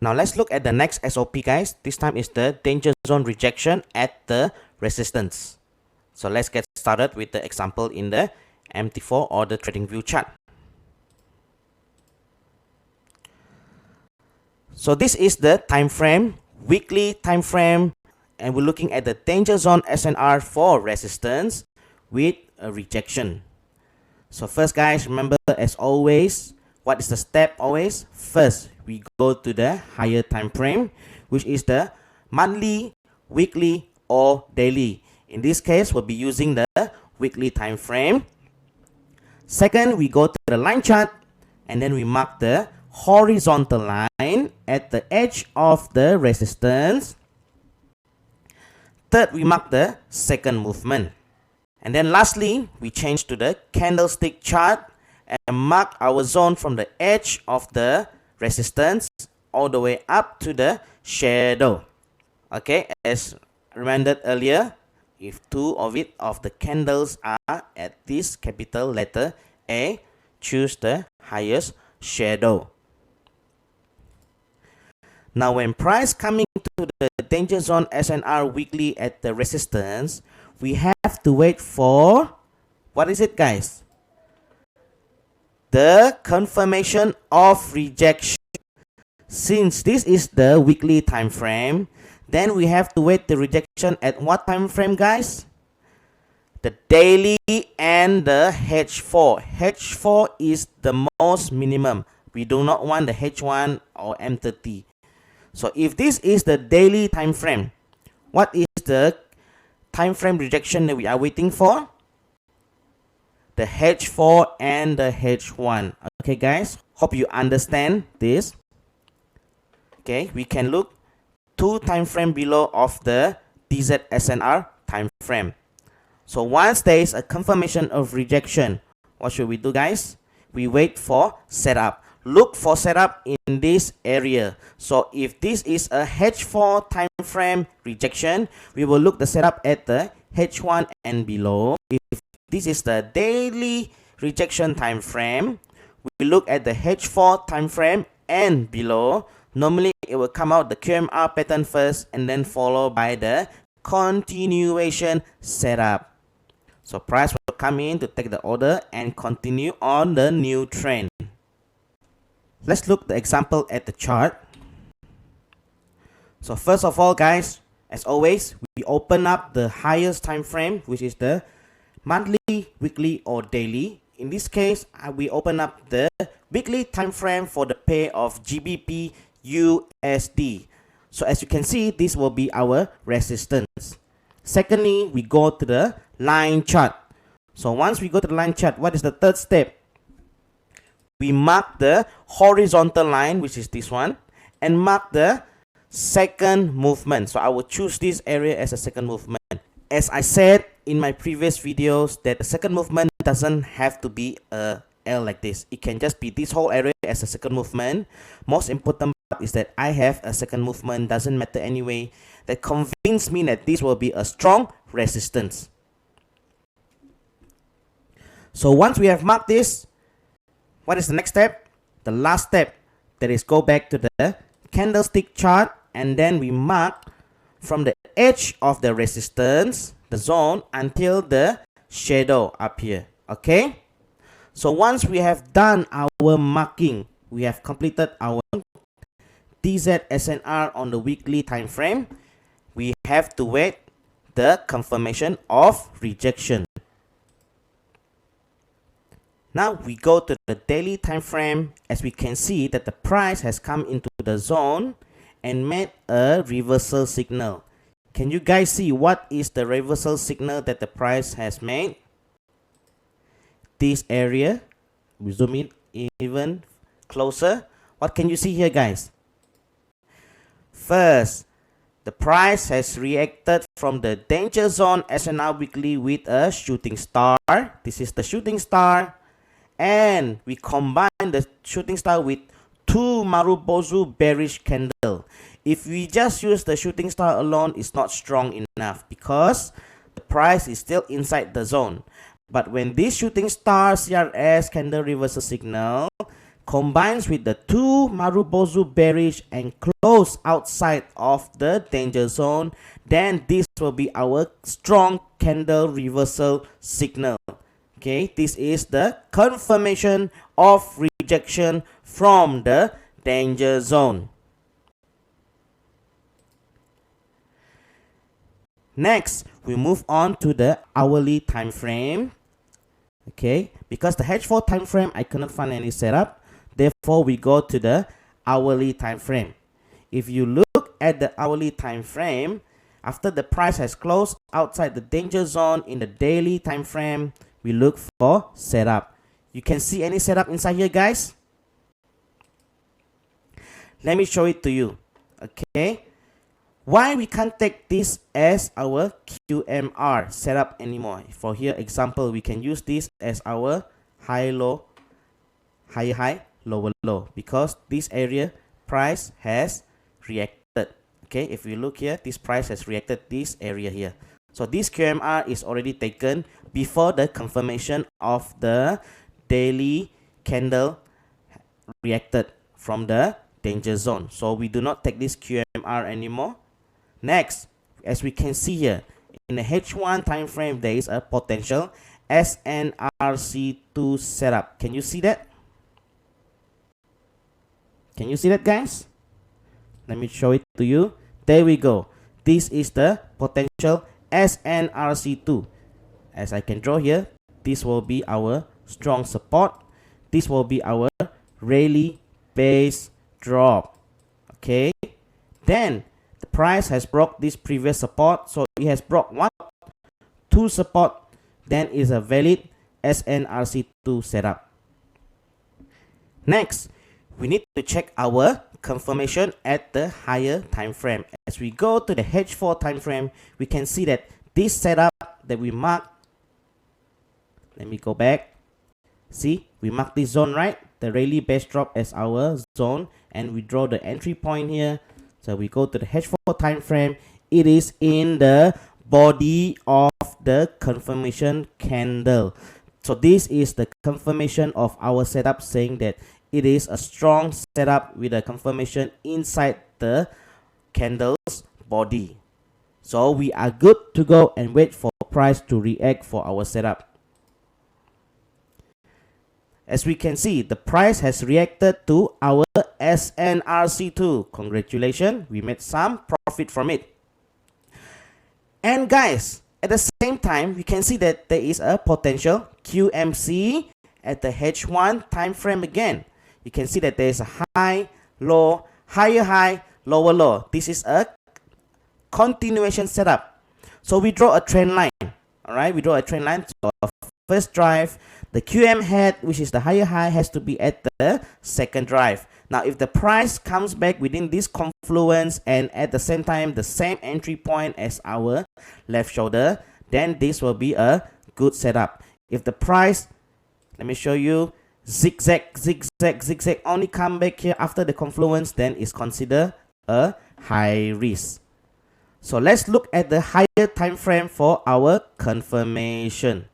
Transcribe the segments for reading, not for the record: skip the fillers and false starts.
Now let's look at the next SOP, guys. This time is the danger zone rejection at the resistance. So let's get started with the example in the MT4 or the trading view chart. So this is the time frame, weekly time frame, and we're looking at the danger zone SNR for resistance with a rejection. So first, guys, remember, as always, what is the step always? First, we go to the higher time frame, which is the monthly, weekly, or daily. In this case, we'll be using the weekly time frame. Second, we go to the line chart, and then we mark the horizontal line at the edge of the resistance. Third, we mark the second movement. And then lastly, we change to the candlestick chart and mark our zone from the edge of the resistance all the way up to the shadow. Okay, as reminded earlier, if two of the candles are at this capital letter A, choose the highest shadow. Now when price coming to the danger zone SNR weekly at the resistance, we have to wait for, what is it, guys? The confirmation of rejection. Since this is the weekly time frame, then we have to wait the rejection at what time frame, guys? The daily and the H4. H4 is the most minimum. We do not want the H1 or M30. So if this is the daily time frame, what is the time frame rejection that we are waiting for? The H4 and the H1. Okay, guys, hope you understand this. Okay, we can look two time frame below of the DZSNR time frame. So once there is a confirmation of rejection, what should we do, guys? We wait for setup. Look for setup in this area. So if this is a H4 time frame rejection, we will look the setup at the H1 and below. If this is the daily rejection time frame, we look at the H4 time frame and below. Normally it will come out the QMR pattern first and then followed by the continuation setup. So price will come in to take the order and continue on the new trend. Let's look the example at the chart. So first of all, guys, as always, we open up the highest time frame, which is the monthly, weekly, or daily. In this case, we open up the weekly time frame for the pair of GBP USD. So as you can see, this will be our resistance. Secondly, we go to the line chart. So once we go to the line chart, what is the third step? We mark the horizontal line, which is this one, and mark the second movement. So I will choose this area as a second movement. As I said in my previous videos, that the second movement doesn't have to be a L like this. It can just be this whole area as a second movement. Most important part is that I have a second movement, doesn't matter anyway. That convinced me that this will be a strong resistance. So once we have marked this, what is the next step? The last step, that is go back to the candlestick chart, and then we mark from the edge of the resistance, the zone, until the shadow up here. Okay? So once we have done our marking, we have completed our DZSNR on the weekly time frame, we have to wait the confirmation of rejection. Now we go to the daily time frame. As we can see that the price has come into the zone and made a reversal signal. Can you guys see what is the reversal signal that the price has made? This area, we zoom in even closer. What can you see here, guys? First, the price has reacted from the danger zone SNR weekly with a shooting star. This is the shooting star. And we combine the shooting star with two Marubozu bearish candle. If we just use the shooting star alone, it's not strong enough because the price is still inside the zone. But when this shooting star CRS candle reversal signal, combines with the two Marubozu bearish and close outside of the danger zone, then this will be our strong candle reversal signal. Okay, this is the confirmation of rejection from the danger zone. Next, we move on to the hourly time frame. Okay, because the H4 time frame I cannot find any setup, therefore we go to the hourly time frame. If you look at the hourly time frame, after the price has closed outside the danger zone in the daily time frame, we look for setup. You can see any setup inside here, guys? Let me show it to you. Okay, why we can't take this as our QMR setup anymore? For here example, we can use this as our high low, high high, lower low, because this area price has reacted. Okay, if you look here, this price has reacted this area here. So this QMR is already taken before the confirmation of the daily candle reacted from the danger zone. So we do not take this QMR anymore. Next, as we can see here, in the H1 time frame, there is a potential SNRC2 setup. Can you see that? Can you see that, guys? Let me show it to you. There we go. This is the potential SNRC2. As I can draw here, this will be our strong support. This will be our rally base drop. Okay. Then the price has broke this previous support. So it has broke one, two support. Then is a valid SNRC2 setup. Next, we need to check our confirmation at the higher time frame. As we go to the H4 time frame, we can see that this setup that we mark, let me go back. See, we mark this zone, right? The rally base drop as our zone, and we draw the entry point here. So we go to the H4 time frame. It is in the body of the confirmation candle. So this is the confirmation of our setup, saying that it is a strong setup with a confirmation inside the candle's body. So we are good to go and wait for price to react for our setup. As we can see, the price has reacted to our SNRC2. Congratulations, we made some profit from it. And guys, at the same time, we can see that there is a potential QMC at the H1 time frame again. You can see that there is a high, low, higher high, lower low. This is a continuation setup. So we draw a trend line. Alright, we draw a trend line. So first drive, the QM head, which is the higher high, has to be at the second drive. Now, if the price comes back within this confluence and at the same time the same entry point as our left shoulder, then this will be a good setup. If the price, let me show you, zigzag, zigzag, zigzag, only come back here after the confluence, then it's considered a high risk. So let's look at the higher time frame for our confirmation.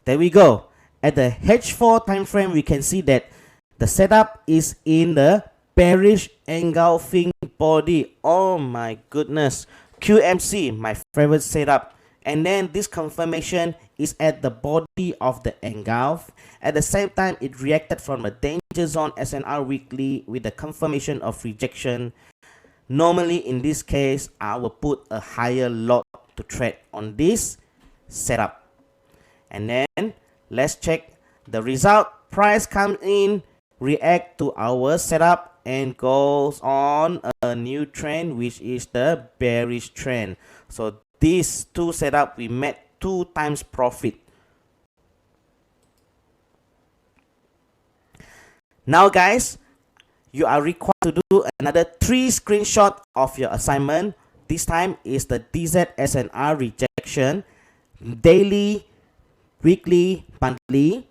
There we go. At the H4 time frame, we can see that the setup is in the bearish engulfing body. Oh my goodness. QMC, my favorite setup. And then this confirmation is at the body of the engulf. At the same time, it reacted from the danger zone SNR weekly with the confirmation of rejection. Normally, in this case, I will put a higher lot to trade on this setup. And then let's check the result. Price comes in, react to our setup, and goes on a new trend, which is the bearish trend. So these two setup, we made 2 times profit. Now guys, you are required to do another 3 screenshots of your assignment. This time is the DZ SNR rejection, daily, weekly, monthly,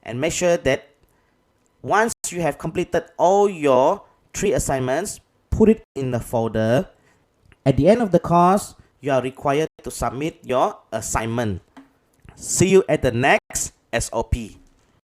and make sure that once you have completed all your 3 assignments, put it in the folder. At the end of the course, you are required to submit your assignment. See you at the next SOP.